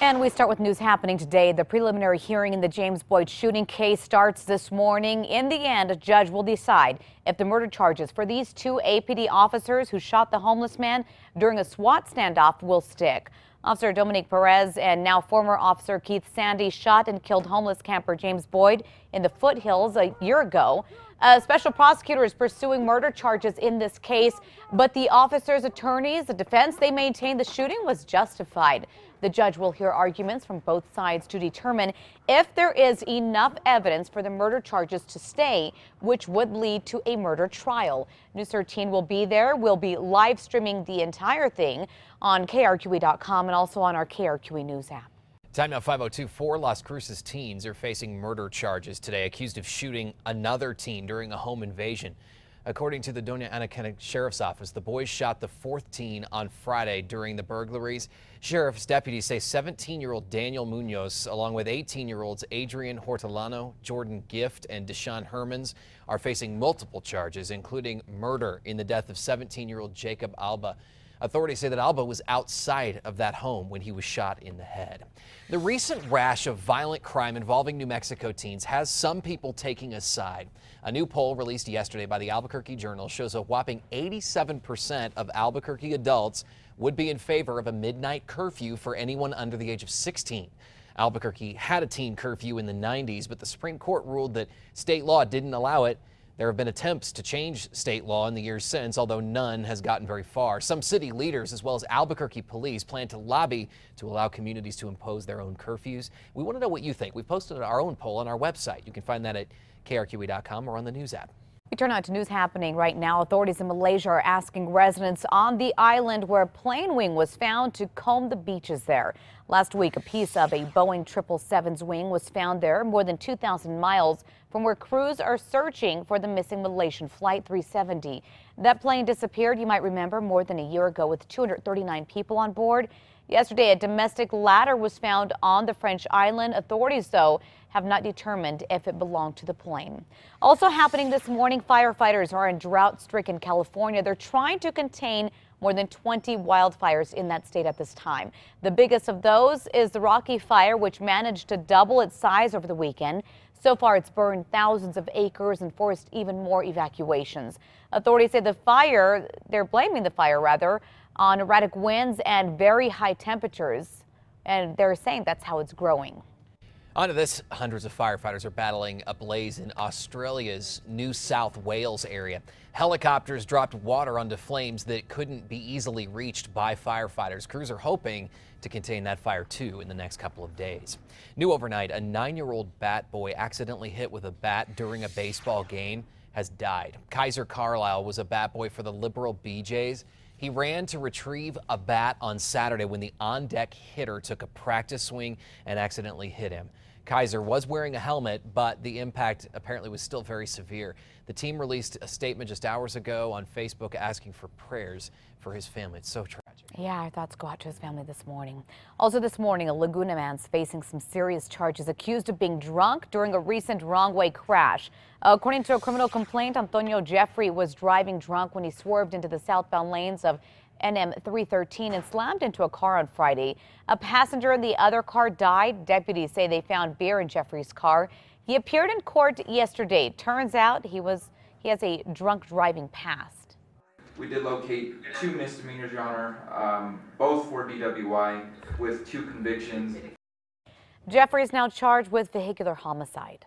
And we start with news happening today. The preliminary hearing in the James Boyd shooting case starts this morning. In the end, a judge will decide if the murder charges for these two APD officers who shot the homeless man during a SWAT standoff will stick. Officer Dominique Perez and now former Officer Keith Sandy shot and killed homeless camper James Boyd in the foothills a year ago. A special prosecutor is pursuing murder charges in this case, but the officers' attorneys, the defense, they maintain the shooting was justified. The judge will hear arguments from both sides to determine if there is enough evidence for the murder charges to stay, which would lead to a murder trial. News 13 will be there. We'll be live streaming the entire thing on KRQE.com and also on our KRQE News app. Time now 5:02. 4 Las Cruces teens are facing murder charges today, accused of shooting another teen during a home invasion. According to the Doña Ana County Sheriff's Office, the boys shot the 4th teen on Friday during the burglaries. Sheriff's deputies say 17-year-old Daniel Munoz, along with 18-year-olds Adrian Hortolano, Jordan Gift, and Deshaun Hermans, are facing multiple charges, including murder in the death of 17-year-old Jacob Alba. Authorities say that Alba was outside of that home when he was shot in the head. The recent rash of violent crime involving New Mexico teens has some people taking a side. A new poll released yesterday by the Albuquerque Journal shows a whopping 87% of Albuquerque adults would be in favor of a midnight curfew for anyone under the age of 16. Albuquerque had a teen curfew in the 90s, but the Supreme Court ruled that state law didn't allow it. There have been attempts to change state law in the years since, although none has gotten very far. Some city leaders, as well as Albuquerque police, plan to lobby to allow communities to impose their own curfews. We want to know what you think. We posted our own poll on our website. You can find that at KRQE.com or on the News app. We turn on to news happening right now. Authorities in Malaysia are asking residents on the island where a plane wing was found to comb the beaches there. Last week, a piece of a Boeing 777's wing was found there more than 2,000 miles from where crews are searching for the missing Malaysian Flight 370. That plane disappeared, you might remember, more than a year ago with 239 people on board. Yesterday, a domestic ladder was found on the French island. Authorities, though, have not determined if it belonged to the plane. Also happening this morning, firefighters are in drought-stricken California. They're trying to contain more than 20 wildfires in that state at this time. The biggest of those is the Rocky Fire, which managed to double its size over the weekend. So far, it's burned thousands of acres and forced even more evacuations. Authorities say they're blaming the fire rather, on erratic winds and very high temperatures. And they're saying that's how it's growing. On to this, hundreds of firefighters are battling a blaze in Australia's New South Wales area. Helicopters dropped water onto flames that couldn't be easily reached by firefighters. Crews are hoping to contain that fire too in the next couple of days. New overnight, a 9-year-old bat boy accidentally hit with a bat during a baseball game has died. Kaiser Carlisle was a bat boy for the Liberal BJs. He ran to retrieve a bat on Saturday when the on-deck hitter took a practice swing and accidentally hit him. Kaiser was wearing a helmet, but the impact apparently was still very severe. The team released a statement just hours ago on Facebook asking for prayers for his family. It's so tragic. Yeah, our thoughts go out to his family this morning. Also this morning, a Laguna man's facing some serious charges, accused of being drunk during a recent wrong-way crash. According to a criminal complaint, Antonio Jeffrey was driving drunk when he swerved into the southbound lanes of NM 313 and slammed into a car on Friday. A passenger in the other car died. Deputies say they found beer in Jeffrey's car. He appeared in court yesterday. Turns out he has a drunk driving past. We did locate 2 misdemeanors, Your Honor, both for DWI with 2 convictions. Jeffrey is now charged with vehicular homicide.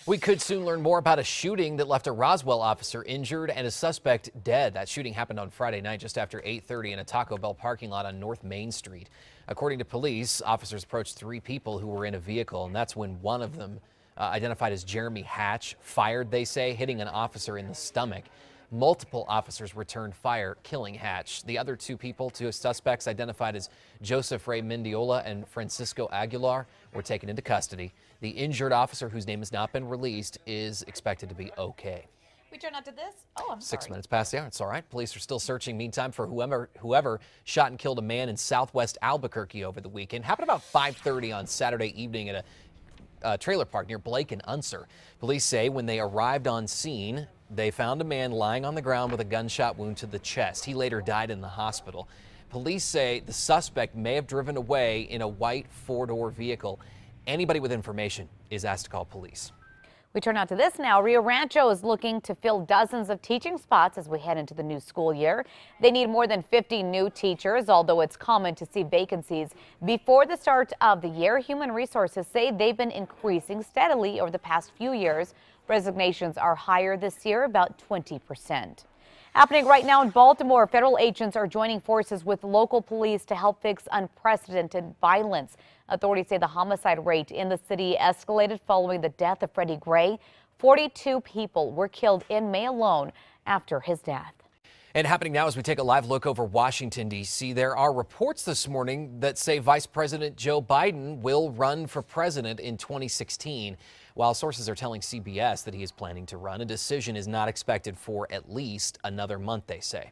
We could soon learn more about a shooting that left a Roswell officer injured and a suspect dead. That shooting happened on Friday night just after 8:30 in a Taco Bell parking lot on North Main Street. According to police, officers approached 3 people who were in a vehicle, and that's when one of them, identified as Jeremy Hatch, fired, they say, hitting an officer in the stomach. Multiple officers returned fire, killing Hatch. The other 2 suspects identified as Joseph Ray Mendiola and Francisco Aguilar, were taken into custody. The injured officer, whose name has not been released, is expected to be okay. We turn out to this. Oh, I'm sorry. 6 minutes past the hour. It's all right. Police are still searching, meantime, for whoever shot and killed a man in southwest Albuquerque over the weekend. Happened about 5:30 on Saturday evening at a trailer park near Blake and Unser. Police say when they arrived on scene, they found a man lying on the ground with a gunshot wound to the chest. He later died in the hospital. Police say the suspect may have driven away in a white four-door vehicle. Anybody with information is asked to call police. We turn out to this now. Rio Rancho is looking to fill dozens of teaching spots as we head into the new school year. They need more than 50 new teachers, although it's common to see vacancies before the start of the year. Human Resources say they've been increasing steadily over the past few years. Resignations are higher this year, about 20%. Happening right now in Baltimore, federal agents are joining forces with local police to help fix unprecedented violence. Authorities say the homicide rate in the city escalated following the death of Freddie Gray. 42 people were killed in May alone after his death. And happening now as we take a live look over Washington, D.C., there are reports this morning that say Vice President Joe Biden will run for president in 2016. While sources are telling CBS that he is planning to run, a decision is not expected for at least another month, they say.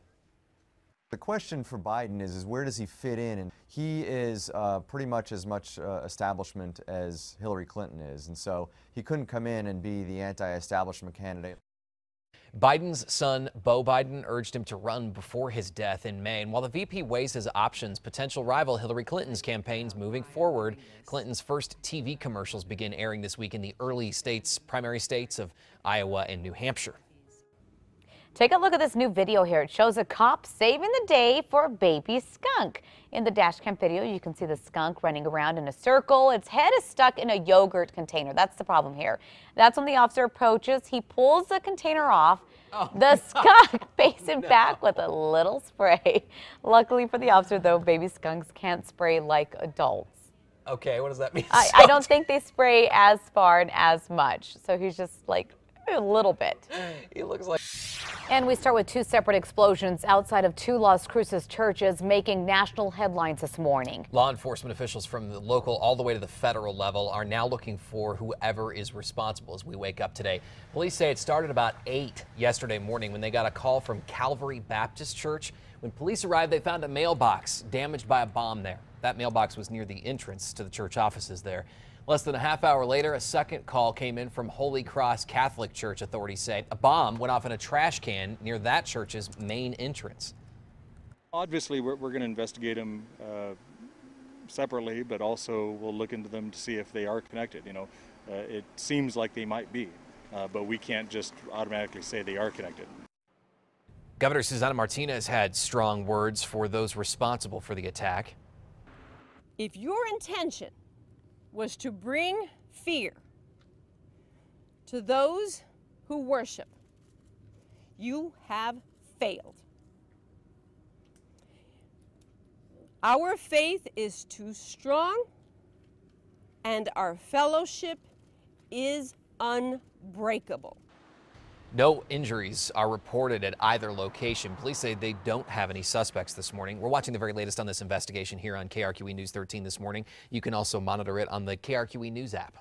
The question for Biden is where does he fit in? And he is pretty much as much establishment as Hillary Clinton is. And so he couldn't come in and be the anti-establishment candidate. Biden's son, Beau Biden, urged him to run before his death in May. And while the VP weighs his options, potential rival Hillary Clinton's campaign's moving forward. Clinton's first TV commercials begin airing this week in the primary states of Iowa and New Hampshire. Take a look at this new video here. It shows a cop saving the day for a baby skunk. In the dash cam video, you can see the skunk running around in a circle. Its head is stuck in a yogurt container. That's the problem here. That's when the officer approaches. He pulls the container off. The skunk pays him back with a little spray. Luckily for the officer, though, baby skunks can't spray like adults. Okay, what does that mean? I don't think they spray as far and as much. So he's just like a little bit. He looks like... And we start with two separate explosions outside of two Las Cruces churches making national headlines this morning. Law enforcement officials from the local all the way to the federal level are now looking for whoever is responsible as we wake up today. Police say it started about 8 yesterday morning when they got a call from Calvary Baptist Church. When police arrived, they found a mailbox damaged by a bomb there. That mailbox was near the entrance to the church offices there. Less than a half hour later, a second call came in from Holy Cross Catholic Church, authorities say. A bomb went off in a trash can near that church's main entrance. Obviously, we're going to investigate them separately, but also we'll look into them to see if they are connected. You know, it seems like they might be, but we can't just automatically say they are connected. Governor Susana Martinez had strong words for those responsible for the attack. If your intention was to bring fear to those who worship, you have failed. Our faith is too strong, and our fellowship is unbreakable. No injuries are reported at either location. Police say they don't have any suspects this morning. We're watching the very latest on this investigation here on KRQE News 13 this morning. You can also monitor it on the KRQE News app.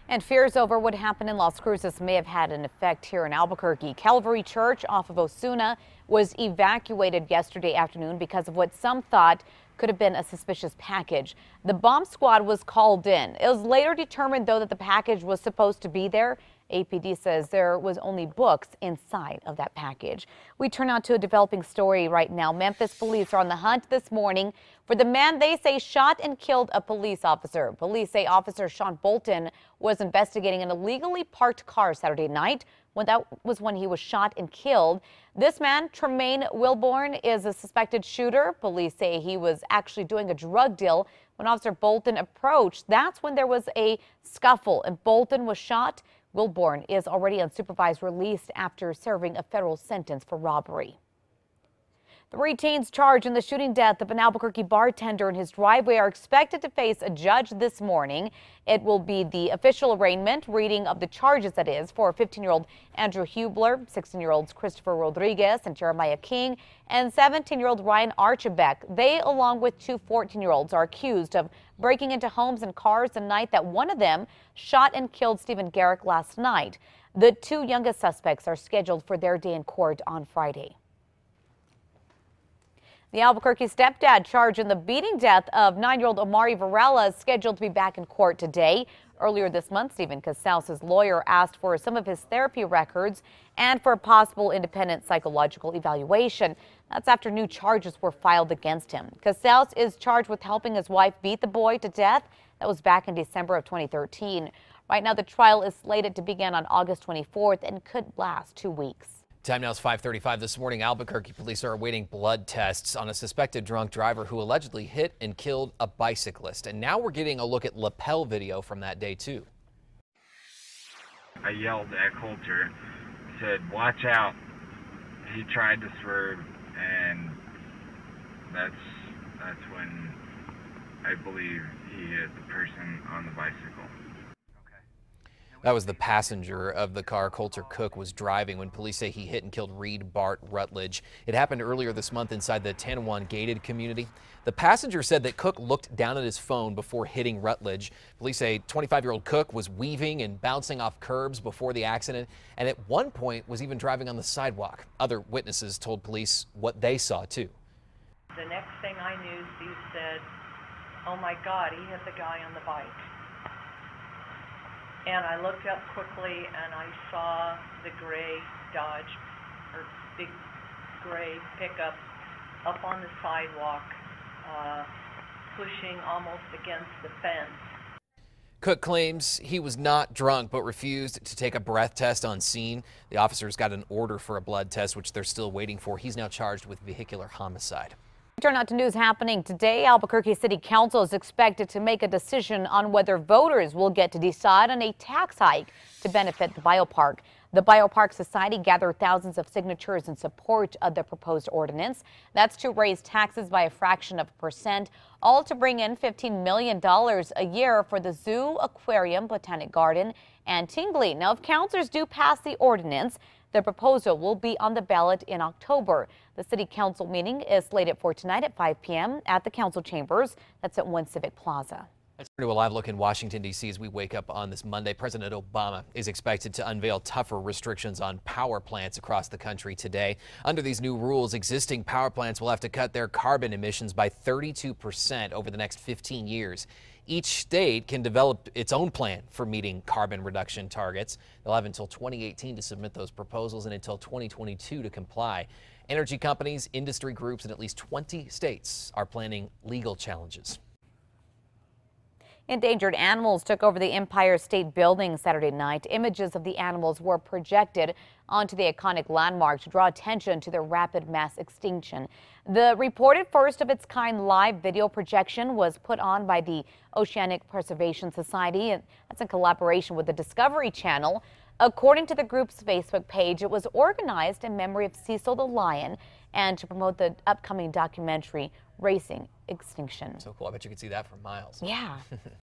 And fears over what happened in Las Cruces may have had an effect here in Albuquerque. Calvary Church off of Osuna was evacuated yesterday afternoon because of what some thought could have been a suspicious package. The bomb squad was called in. It was later determined, though, that the package was supposed to be there. APD says there was only books inside of that package. We turn now to a developing story right now. Memphis police are on the hunt this morning for the man they say shot and killed a police officer. Police say Officer Sean Bolton was investigating an illegally parked car Saturday night when he was shot and killed. This man, Tremaine Wilborn, is a suspected shooter. Police say he was actually doing a drug deal when Officer Bolton approached. That's when there was a scuffle and Bolton was shot. Wilborn is already on supervised release after serving a federal sentence for robbery. 3 teens charged in the shooting death of an Albuquerque bartender in his driveway are expected to face a judge this morning. It will be the official arraignment reading of the charges, that is, for 15-year-old Andrew Hubler, 16-year-olds Christopher Rodriguez and Jeremiah King, and 17-year-old Ryan Archibek. They, along with 2 14-year-olds, are accused of breaking into homes and cars the night that one of them shot and killed Stephen Garrick last night. The 2 youngest suspects are scheduled for their day in court on Friday. The Albuquerque stepdad charged in the beating death of 9-year-old Omari Varela is scheduled to be back in court today. Earlier this month, Stephen Casals' lawyer asked for some of his therapy records and for a possible independent psychological evaluation. That's after new charges were filed against him. Casals is charged with helping his wife beat the boy to death. That was back in December of 2013. Right now, the trial is slated to begin on August 24th and could last 2 weeks. Time now is 5:35 this morning. Albuquerque police are awaiting blood tests on a suspected drunk driver who allegedly hit and killed a bicyclist. And now we're getting a look at lapel video from that day, too. I yelled at Coulter, said, "Watch out." He tried to swerve, and that's when I believe he hit the person on the bicycle. That was the passenger of the car Coulter Cook was driving when police say he hit and killed Reed Bart Rutledge. It happened earlier this month inside the Tanawan gated community. The passenger said that Cook looked down at his phone before hitting Rutledge. Police say 25-year-old Cook was weaving and bouncing off curbs before the accident, and at one point was even driving on the sidewalk. Other witnesses told police what they saw, too. The next thing I knew, Steve said, "Oh my God, he hit the guy on the bike." And I looked up quickly and I saw the gray Dodge, or big gray pickup, up on the sidewalk, pushing almost against the fence. Cook claims he was not drunk but refused to take a breath test on scene. The officers got an order for a blood test, which they're still waiting for. He's now charged with vehicular homicide. Turn out to news happening today. Albuquerque City Council is expected to make a decision on whether voters will get to decide on a tax hike to benefit the BioPark. The BioPark Society gathered thousands of signatures in support of the proposed ordinance. That's to raise taxes by a fraction of a percent, all to bring in $15 million a year for the zoo, aquarium, botanic garden, and Tingley. Now, if councilors do pass the ordinance, the proposal will be on the ballot in October. The city council meeting is slated for tonight at 5 p.m. at the council chambers. That's at 1 Civic Plaza. Let's turn to a live look in Washington, D.C. as we wake up on this Monday. President Obama is expected to unveil tougher restrictions on power plants across the country today. Under these new rules, existing power plants will have to cut their carbon emissions by 32% over the next 15 years. Each state can develop its own plan for meeting carbon reduction targets. They'll have until 2018 to submit those proposals and until 2022 to comply. Energy companies, industry groups, and at least 20 states are planning legal challenges. Endangered animals took over the Empire State Building Saturday night. Images of the animals were projected onto the iconic landmark to draw attention to their rapid mass extinction. The reported first of its kind live video projection was put on by the Oceanic Preservation Society, and that's in collaboration with the Discovery Channel. According to the group's Facebook page, it was organized in memory of Cecil the lion and to promote the upcoming documentary Racing Extinction. So cool. I bet you could see that for miles. Yeah.